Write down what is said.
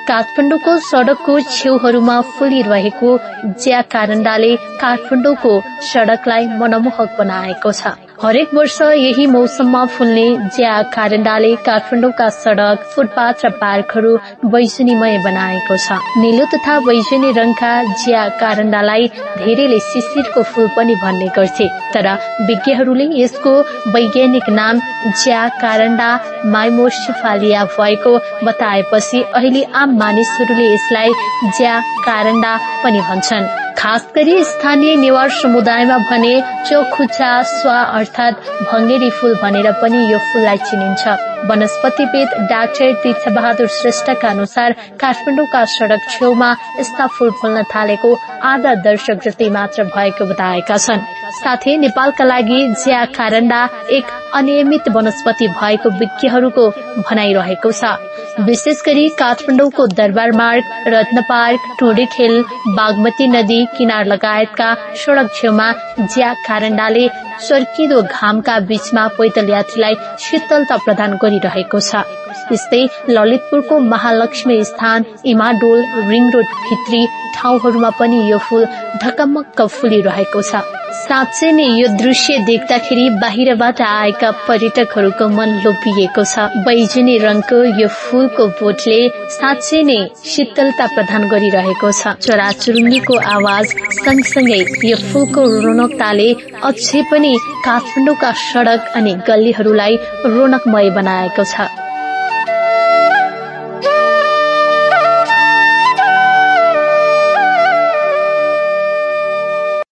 काठमाडौँको सडकको छेउहरूमा फुलिरहेको ज्या कारण्डाले काठमाडौँको सडकलाई मनमोहक बनाएको छ। हरेक वर्ष यही मौसममा फुल्ने ज्या कारण्डाले काठमाडौँका सडक, फुटपाथ र पार्कहरू बैजुनीमय बनाएको छ। नीलो तथा बैजुनी रङका ज्या कारण्डालाई धेरैले शिशिरको फूल पनि भन्ने गर्थे, तर विज्ञहरूले यसको वैज्ञानिक नाम ज्या कारण्डा माइमोर्सिफालिया भएको बताएपछि अहिले आम मानिसहरूले यसलाई ज्या कारण्डा पनि भन्छन्। खास गरी स्थानीय नेवार समुदायमा भने चौखुचा स्वा अर्थात भङ्गेरी फूल भनेर पनि यो फूललाई चिनिन्छ। वनस्पतिविद डाक्टर तीर्थबहादुर श्रेष्ठका अनुसार काठमाडौँका सडक छेउमा यस्ता फूल फुल्न थालेको आधा दशक जति मात्र भएको बताएका छन्। साथै नेपालका लागि ज्या कारण्डा एक अनियमित वनस्पति भएको विज्ञहरूको भनाइरहेको छ। विशेष गरी काठमाडौँको दरबार मार्ग, रत्न पार्क, टोडीखेल, बागमती नदी किनार लगायतका सड़क छेउमा ज्या कारण्डाले चर्किदो घामका बीचमा पैदल यात्रीलाई शीतलता प्रदान गरिरहेको छ। यस्तै ललितपुरको महालक्ष्मी स्थान, इमाडोल, रिङ रोड भित्री ठाउँहरूमा पनि यो फूल ढकमक्क फुलिरहेको छ। साँच्चै नै यो दृश्य देख्दाखेरि बाहिरबाट आएका पर्यटकहरूको मन लोभिएको छ। बैजुनी रङको यो फूलको बोटले साँच्चै नै शीतलता प्रदान गरिरहेको छ। चराचुरुङ्गीको आवाज सँगसँगै यो फूलको रौनकताले अझै पनि काठमाडौँका सडक अनि गल्लीहरूलाई रौनकमय बनाएको छ।